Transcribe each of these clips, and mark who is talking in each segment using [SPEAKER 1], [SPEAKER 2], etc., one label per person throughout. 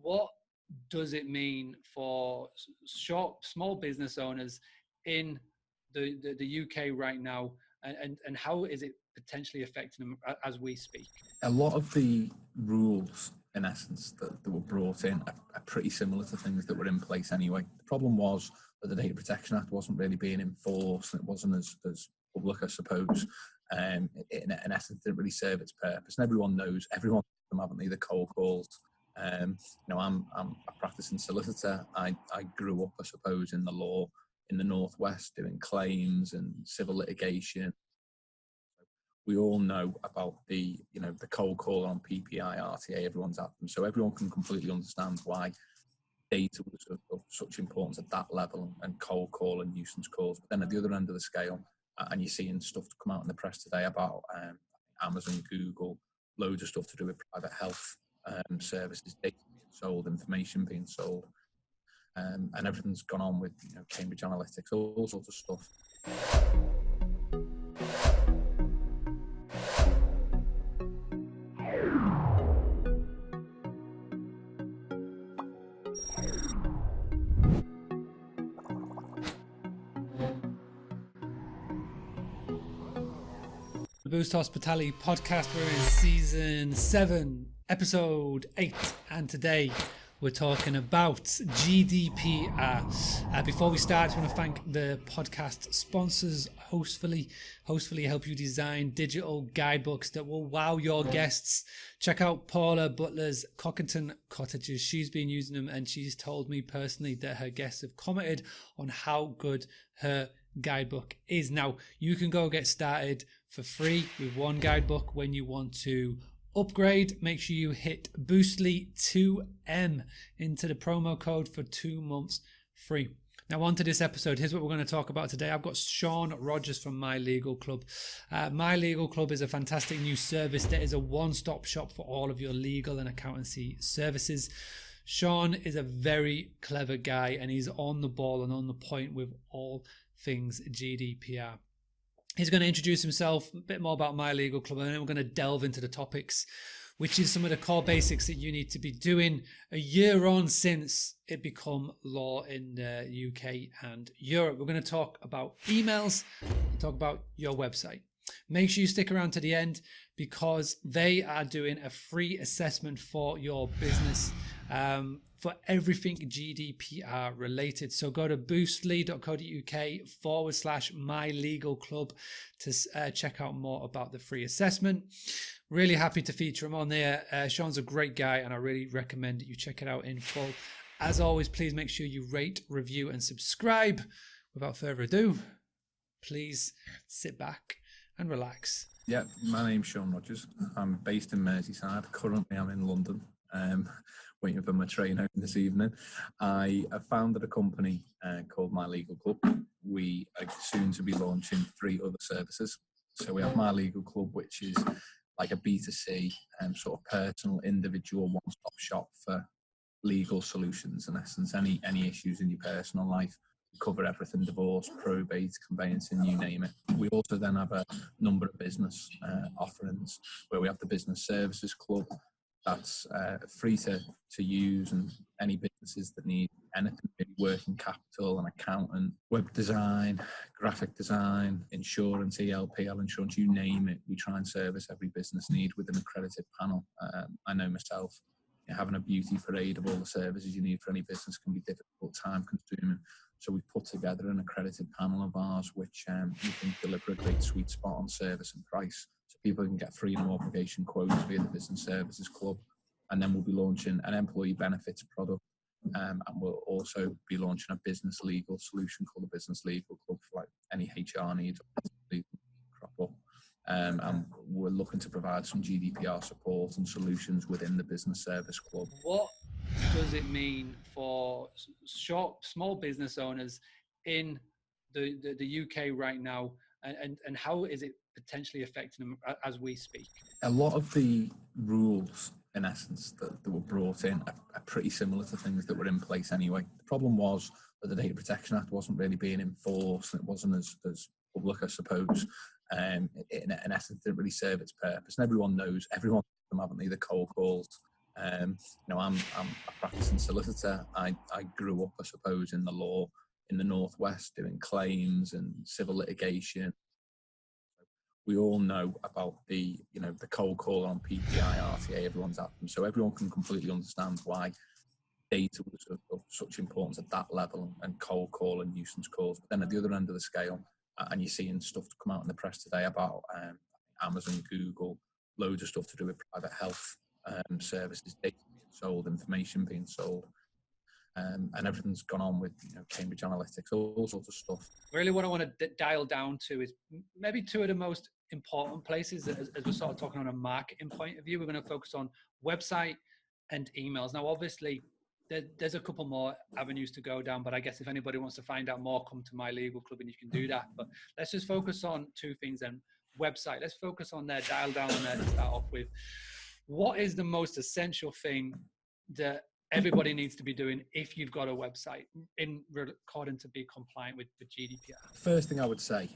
[SPEAKER 1] what does it mean for small business owners in the UK right now, and how is it potentially affecting them as we speak?
[SPEAKER 2] A lot of the rules, in essence, that were brought in are pretty similar to things that were in place anyway. The problem was that the Data Protection Act wasn't really being enforced, and it wasn't as public, I suppose. In essence, didn't really serve its purpose. And everyone knows, everyone haven't they, the cold calls. I'm a practicing solicitor. I grew up, I suppose, in the law in the Northwest, doing claims and civil litigation. We all know about the cold call on PPI, RTA, everyone's at them. So everyone can completely understand why data was of such importance at that level, and cold call and nuisance calls. But then at the other end of the scale, and you're seeing stuff come out in the press today about Amazon, Google, loads of stuff to do with private health services, data being sold, information being sold, and everything's gone on with Cambridge Analytics, all sorts of stuff.
[SPEAKER 1] The Boost Hospitality Podcast. We're in season 7, episode 8, and today we're talking about GDPR. Before we start, I want to thank the podcast sponsors, Hostfully. Hostfully help you design digital guidebooks that will wow your guests. Check out Paula Butler's Cockington Cottages. She's been using them, and she's told me personally that her guests have commented on how good her guidebook is. Now, you can go get started for free with one guidebook. When you want to upgrade, make sure you hit Boostly2M into the promo code for 2 months free. Now on to this episode. Here's what we're going to talk about today. I've got Sean Rogers from My Legal Club. My Legal Club is a fantastic new service that is a one-stop shop for all of your legal and accountancy services. Sean is a very clever guy, and he's on the ball and on the point with all things GDPR. He's going to introduce himself, a bit more about My Legal Club, and then we're going to delve into the topics, which is some of the core basics that you need to be doing a year on since it become law in the UK and Europe. We're going to talk about emails, talk about your website. Make sure you stick around to the end, because they are doing a free assessment for your business for everything GDPR related. So go to boostly.co.uk/mylegalclub to check out more about the free assessment. Really happy to feature him on there. Sean's a great guy, and I really recommend you check it out in full. As always, please make sure you rate, review, and subscribe. Without further ado, please sit back and relax.
[SPEAKER 2] Yeah, my name's Sean Rogers. I'm based in Merseyside. Currently, I'm in London, waiting for my train home this evening. I founded a company called My Legal Club. We are soon to be launching 3 other services. So we have My Legal Club, which is like a B2C sort of personal, individual, one-stop shop for legal solutions. In essence, any issues in your personal life. We cover everything: divorce, probate, conveyancing, you name it. We also then have a number of business offerings, where we have the Business Services Club. That's free to use, and any businesses that need anything, maybe working capital, an accountant, web design, graphic design, insurance, ELPL insurance, you name it. We try and service every business need with an accredited panel. I know myself, having a beauty parade of all the services you need for any business can be difficult, time consuming. So we've put together an accredited panel of ours, which we can deliver a great sweet spot on service and price. So people can get free no obligation quotes via the Business Services Club. And then we'll be launching an employee benefits product. And we'll also be launching a business legal solution called the Business Legal Club for like any HR needs crop up. And we're looking to provide some GDPR support and solutions within the Business Service Club.
[SPEAKER 1] What does it mean for small business owners in the UK right now, and how is it potentially affecting them as we speak?
[SPEAKER 2] A lot of the rules, in essence, that were brought in are pretty similar to things that were in place anyway. The problem was that the Data Protection Act wasn't really being enforced, and it wasn't as public, I suppose. In essence, didn't really serve its purpose. And everyone knows, everyone haven't they, the cold calls. I'm a practicing solicitor. I grew up, I suppose, in the law in the Northwest, doing claims and civil litigation. We all know about the cold call on PPI, RTA, everyone's at them. So everyone can completely understand why data was of such importance at that level, and cold call and nuisance calls. But then at the other end of the scale, and you're seeing stuff come out in the press today about Amazon, Google, loads of stuff to do with private health services, data being sold, information being sold, and everything's gone on with Cambridge Analytics, all sorts of stuff.
[SPEAKER 1] Really, what I want to dial down to is maybe two of the most important places as we're sort of talking on a marketing point of view. We're going to focus on website and emails. Now, obviously, there's a couple more avenues to go down, but I guess if anybody wants to find out more, come to my legal club and you can do that. But let's just focus on two things then. Website, let's focus on there, dial down on there to start off with. What is the most essential thing that everybody needs to be doing if you've got a website in according to be compliant with GDPR?
[SPEAKER 2] First thing I would say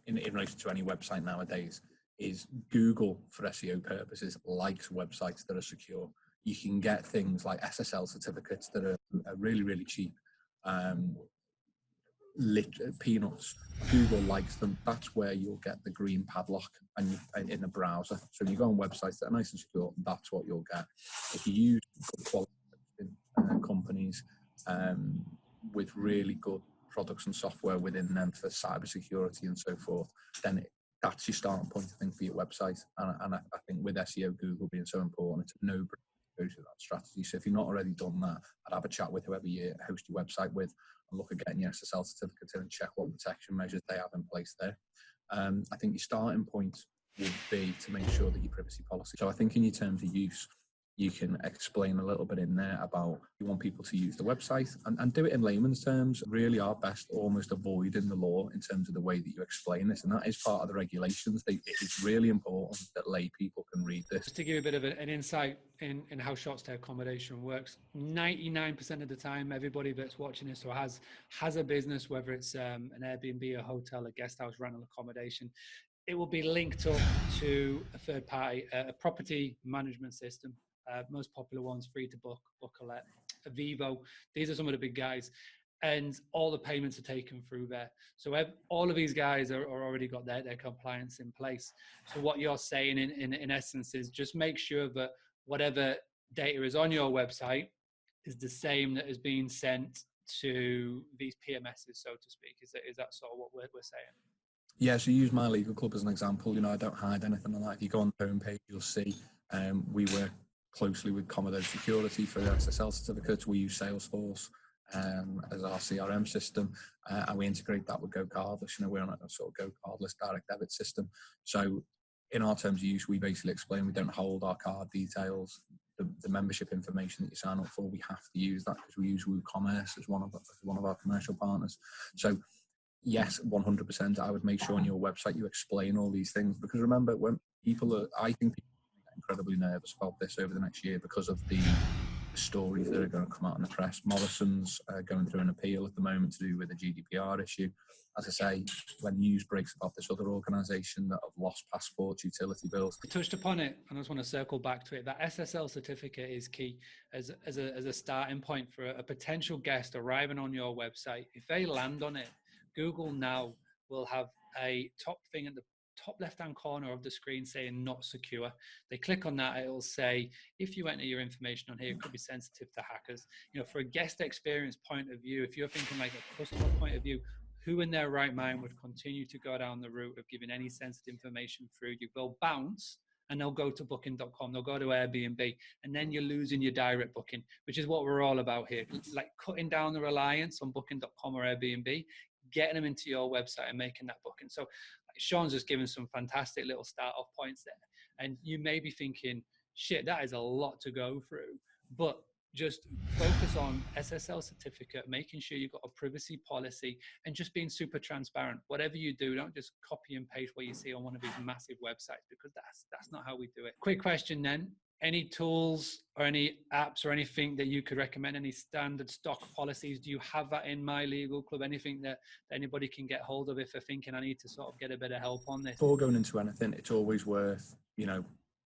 [SPEAKER 2] in relation to any website nowadays is Google, for SEO purposes, likes websites that are secure. You can get things like SSL certificates that are really, really cheap. Peanuts. Google likes them. That's where you'll get the green padlock and in the browser. So when you go on websites that are nice and secure, that's what you'll get. If you use good quality companies with really good products and software within them for cybersecurity and so forth, then that's your starting point, I think, for your website. And I think with SEO, Google being so important, it's a no-brainer to go to that strategy. So if you've not already done that, I'd have a chat with whoever you host your website with and look at getting your SSL certificates in and check what protection measures they have in place there. I think your starting point would be to make sure that your privacy policy. So I think in your terms of use, you can explain a little bit in there about you want people to use the website and do it in layman's terms. Really our best almost avoiding the law in terms of the way that you explain this, and that is part of the regulations. It's really important that lay people can read this.
[SPEAKER 1] Just to give you a bit of an insight in how short stay accommodation works, 99% of the time, everybody that's watching this or has a business, whether it's an Airbnb, a hotel, a guest house, rental accommodation, it will be linked up to a third party, a property management system. Most popular ones, Free to Book, Bookalet, Avivo. These are some of the big guys, and all the payments are taken through there. So all of these guys are already got their compliance in place. So what you're saying in essence is just make sure that whatever data is on your website is the same that is being sent to these PMSs, so to speak. Is that sort of what we're saying?
[SPEAKER 2] Yeah, so use my legal club as an example. I don't hide anything like that. If you go on the homepage, you'll see we work closely with Commodore Security for the SSL certificates. We use Salesforce as our CRM system, and we integrate that with GoCardless. We're on a sort of GoCardless direct debit system. So in our terms of use, we basically explain we don't hold our card details, the membership information that you sign up for. We have to use that because we use WooCommerce as one of our commercial partners. So yes, 100%. I would make sure on your website you explain all these things, because remember, when I think people are incredibly nervous about this over the next year because of the stories that are going to come out in the press. Morrison's going through an appeal at the moment to do with the GDPR issue. As I say, when news breaks about this other organisation that have lost passports, utility bills.
[SPEAKER 1] You touched upon it, and I just want to circle back to it. That SSL certificate is key as a starting point for a potential guest arriving on your website. If they land on it, Google now will have a top thing at the top left-hand corner of the screen saying not secure. They click on that, it'll say, if you enter your information on here, it could be sensitive to hackers. For a guest experience point of view, if you're thinking like a customer point of view, who in their right mind would continue to go down the route of giving any sensitive information through you? They'll bounce and they'll go to booking.com, they'll go to Airbnb, and then you're losing your direct booking, which is what we're all about here. Like cutting down the reliance on booking.com or Airbnb, getting them into your website and making that booking. So Sean's just given some fantastic little start off points there. And you may be thinking, shit, that is a lot to go through, but just focus on SSL certificate, making sure you've got a privacy policy, and just being super transparent. Whatever you do, don't just copy and paste what you see on one of these massive websites, because that's not how we do it. Quick question then. Any tools or any apps or anything that you could recommend, any standard stock policies? Do you have that in My Legal Club? Anything that anybody can get hold of if they're thinking I need to sort of get a bit of help on this?
[SPEAKER 2] Before going into anything, it's always worth,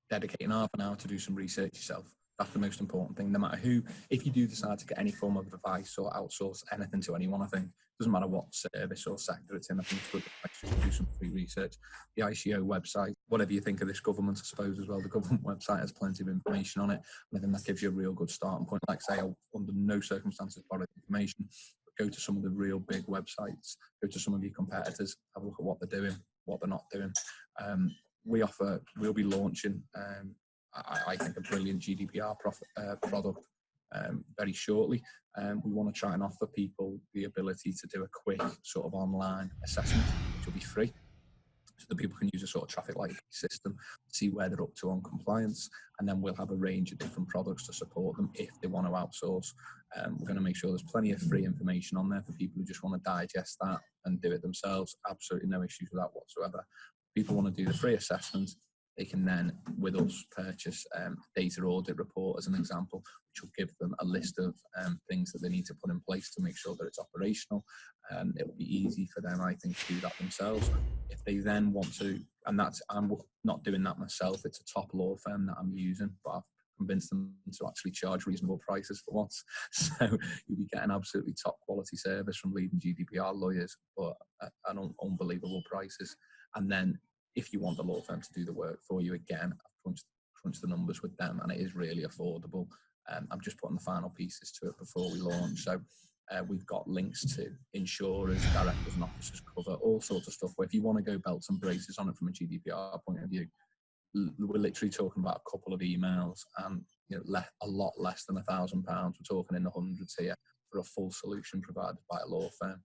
[SPEAKER 2] dedicating half an hour to do some research yourself. That's the most important thing. No matter who, if you do decide to get any form of advice or outsource anything to anyone, I think it doesn't matter what service or sector it's in. I think it's good advice just to do some free research. The ICO website, whatever you think of this government, I suppose as well, the government website has plenty of information on it. And I think that gives you a real good starting point. Like say, I'll under no circumstances borrow information, but go to some of the real big websites, go to some of your competitors, have a look at what they're doing, what they're not doing. We'll be launching, I think, a brilliant GDPR product very shortly. We want to try and offer people the ability to do a quick sort of online assessment, which will be free, so that people can use a sort of traffic light system, see where they're up to on compliance, and then we'll have a range of different products to support them if they want to outsource. We're going to make sure there's plenty of free information on there for people who just want to digest that and do it themselves. Absolutely no issues with that whatsoever. People want to do the free assessment, they can then, with us, purchase a data audit report as an example, which will give them a list of things that they need to put in place to make sure that it's operational. It will be easy for them, I think, to do that themselves. If they then want to, and I'm not doing that myself, it's a top law firm that I'm using, but I've convinced them to actually charge reasonable prices for once. So you'll be getting absolutely top quality service from leading GDPR lawyers, but at unbelievable prices. And then if you want the law firm to do the work for you, again, I've crunched the numbers with them and it is really affordable. I'm just putting the final pieces to it before we launch. So we've got links to insurers, directors and officers cover, all sorts of stuff where if you want to go belts and braces on it from a GDPR point of view, we're literally talking about a couple of emails and a lot less than £1,000. We're talking in the hundreds here for a full solution provided by a law firm.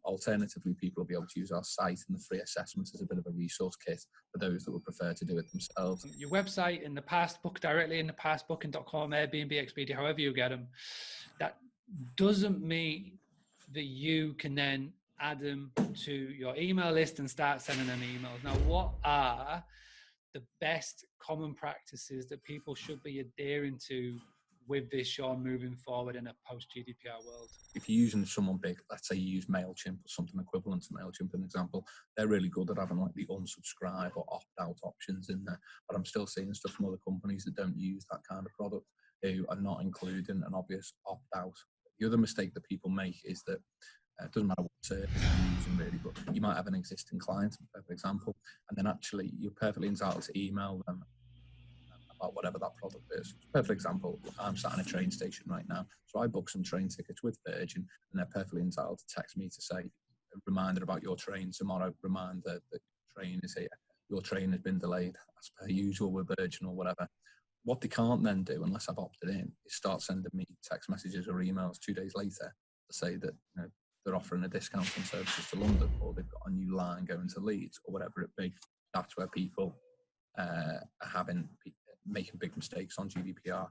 [SPEAKER 2] Alternatively, people will be able to use our site and the free assessments as a bit of a resource kit for those that would prefer to do it themselves.
[SPEAKER 1] Your website in the past, book directly in the past, booking.com, Airbnb, Expedia, however you get them, that doesn't mean that you can then add them to your email list and start sending them emails. Now, what are the best common practices that people should be adhering to with this, Sean, moving forward in a post-GDPR world?
[SPEAKER 2] If you're using someone big, let's say you use MailChimp or something equivalent to MailChimp, an example, they're really good at having like the unsubscribe or opt-out options in there. But I'm still seeing stuff from other companies that don't use that kind of product, who are not including an obvious opt-out. The other mistake that people make is that it doesn't matter what service you're using really, but you might have an existing client, for example, and then actually you're perfectly entitled to email them about whatever that product is. Perfect example, I'm sat in a train station right now, so I book some train tickets with Virgin, and they're perfectly entitled to text me to say, a reminder about your train tomorrow, reminder that your train is here, your train has been delayed as per usual with Virgin or whatever. What they can't then do, unless I've opted in, is start sending me text messages or emails 2 days later to say that they're offering a discount on services to London, or they've got a new line going to Leeds, or whatever it be. That's where people are making big mistakes on GDPR,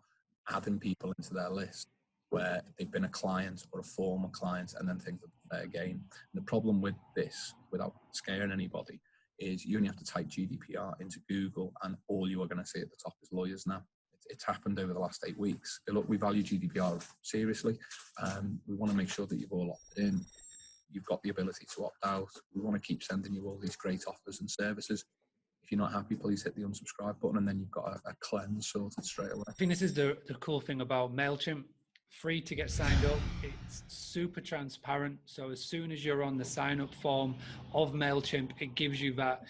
[SPEAKER 2] adding people into their list where they've been a client or a former client and then think that they're fair game. And the problem with this, without scaring anybody, is you only have to type GDPR into Google and all you are going to see at the top is lawyers now. It's happened over the last 8 weeks. Look, we value GDPR seriously. We want to make sure that you've all opted in. You've got the ability to opt out. We want to keep sending you all these great offers and services. If you're not happy, please hit the unsubscribe button and then you've got a cleanse sorted straight away.
[SPEAKER 1] I think this is the cool thing about MailChimp. Free to get signed up. It's super transparent. So as soon as you're on the sign up form of MailChimp, it gives you that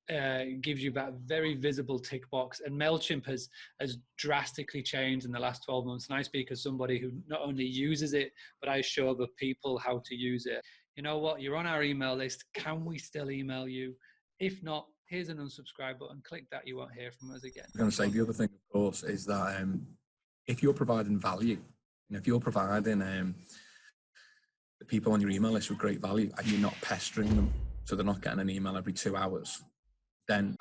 [SPEAKER 1] very visible tick box. And MailChimp has drastically changed in the last 12 months. And I speak as somebody who not only uses it, but I show other people how to use it. You know what? You're on our email list. Can we still email you? If not, here's an unsubscribe button. Click that. You won't hear from us again.
[SPEAKER 2] I'm going to say the other thing, of course, is that if you're providing value, if you're providing the people on your email list with great value and you're not pestering them so they're not getting an email every 2 hours, then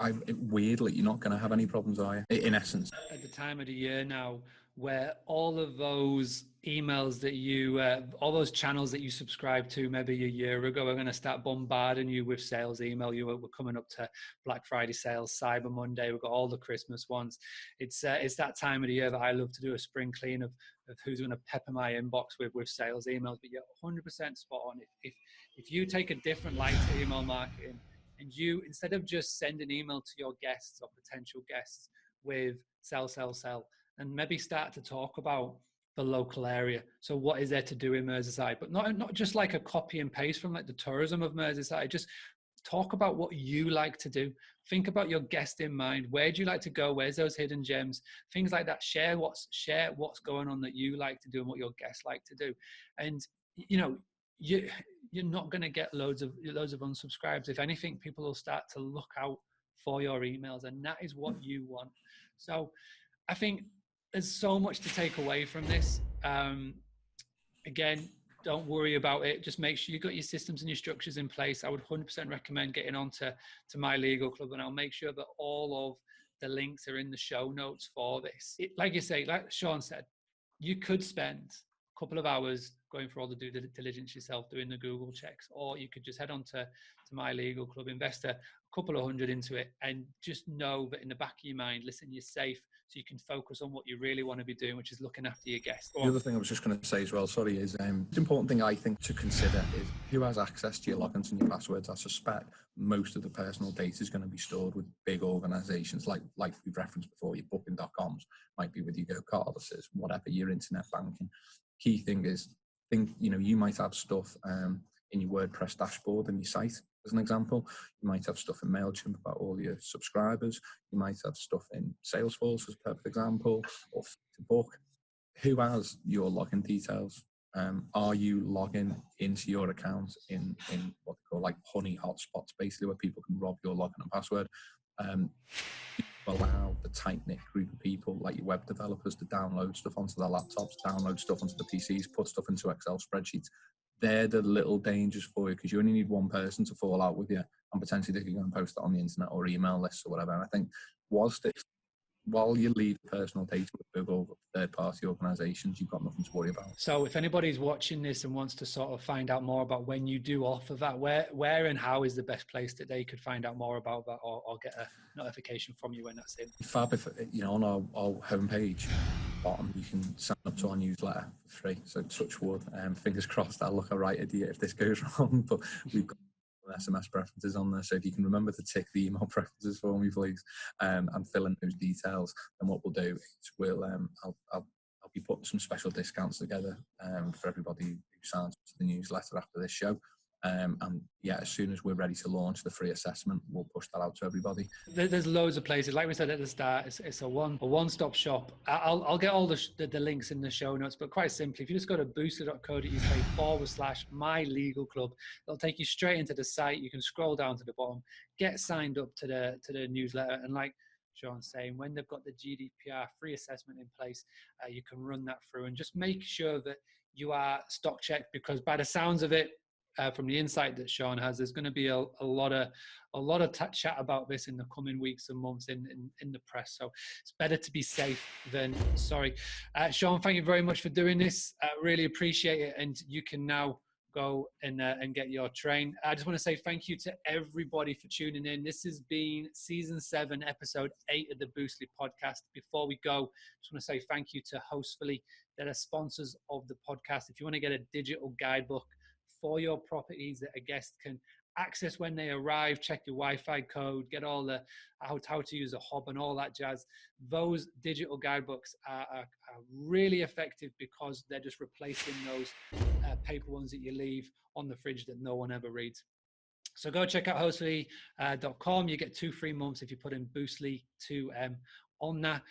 [SPEAKER 2] weirdly, you're not going to have any problems, are you? In essence.
[SPEAKER 1] At the time of the year now, where all of those emails that you, all those channels that you subscribed to maybe a year ago are going to start bombarding you with sales email. We're coming up to Black Friday sales, Cyber Monday. We've got all the Christmas ones. It's that time of the year that I love to do a spring clean of who's going to pepper my inbox with sales emails. But you're 100% spot on. If you take a different light to email marketing, and you, instead of just sending email to your guests or potential guests with sell, and maybe start to talk about the local area. So what is there to do in Merseyside, but not just like a copy and paste from like the tourism of Merseyside. Just talk about what you like to do. Think about your guest in mind. Where do you like to go? Where's those hidden gems? Things like that. Share what's going on that you like to do and what your guests like to do. And you know, you're not going to get loads of unsubscribes. If anything, people will start to look out for your emails, and that is what you want. So I think there's so much to take away from this. Again, don't worry about it. Just make sure you've got your systems and your structures in place. I would 100% recommend getting on to My Legal Club, and I'll make sure that all of the links are in the show notes for this. Like you say, like Sean said, you could spend a couple of hours going through all the due diligence yourself, doing the Google checks, or you could just head on to My Legal Club, invest a couple of $100 into it, and just know that in the back of your mind, listen, you're safe, so you can focus on what you really want to be doing, which is looking after your guests.
[SPEAKER 2] The other thing I was just going to say as well, sorry, is the important thing I think to consider is who has access to your logins and your passwords. I suspect most of the personal data is going to be stored with big organisations like we've referenced before. Your booking.coms might be with your GoCardlesses, whatever, your internet banking. Key thing is, you might have stuff in your WordPress dashboard and your site, as an example. You might have stuff in MailChimp about all your subscribers. You might have stuff in Salesforce as a perfect example, or Book. Who has your login details? Are you logging into your account in what they call like honey hotspots, basically, where people can rob your login and password? Allow the tight-knit group of people like your web developers to download stuff onto their laptops, download stuff onto the PCs, put stuff into Excel spreadsheets. They're the little dangers for you, because you only need one person to fall out with you, and potentially they can go and post it on the internet or email lists or whatever. And I think while you leave personal data with Google, third-party organisations, you've got nothing to worry about.
[SPEAKER 1] So if anybody's watching this and wants to sort of find out more about when you do offer that, where and how is the best place that they could find out more about that, or get a notification from you when that's in?
[SPEAKER 2] Fab, if on our homepage, bottom, you can sign up to our newsletter for free. So touch wood, fingers crossed I'll look a right idiot if this goes wrong, but we've got SMS preferences on there, so if you can remember to tick the email preferences for me, please, and fill in those details, then what we'll do is I'll be putting some special discounts together for everybody who signs up to the newsletter after this show. And yeah, as soon as we're ready to launch the free assessment, we'll push that out to everybody.
[SPEAKER 1] There's loads of places, like we said at the start. It's a one-stop shop. I'll get all the links in the show notes, but quite simply, if you just go to boostly.co.uk/My Legal Club, it'll take you straight into the site. You can scroll down to the bottom, get signed up to the newsletter, and like Sean's saying, when they've got the GDPR free assessment in place, you can run that through and just make sure that you are stock checked, because by the sounds of it, from the insight that Sean has, there's going to be a lot of chat about this in the coming weeks and months in the press. So it's better to be safe than sorry. Sean, thank you very much for doing this. Really appreciate it. And you can now go and get your train. I just want to say thank you to everybody for tuning in. This has been season 7, episode 8 of the Boostly podcast. Before we go, I just want to say thank you to Hostfully. They're the sponsors of the podcast. If you want to get a digital guidebook for your properties that a guest can access when they arrive, check your Wi-Fi code, get all the how to use a hob and all that jazz. Those digital guidebooks are really effective, because they're just replacing those paper ones that you leave on the fridge that no one ever reads. So go check out hostly.com. You get 2 free months if you put in Boostly 2M on that.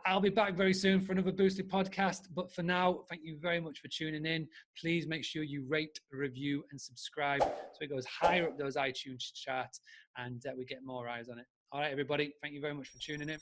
[SPEAKER 1] I'll be back very soon for another Boostly podcast. But for now, thank you very much for tuning in. Please make sure you rate, review, and subscribe so it goes higher up those iTunes charts and we get more eyes on it. All right, everybody. Thank you very much for tuning in.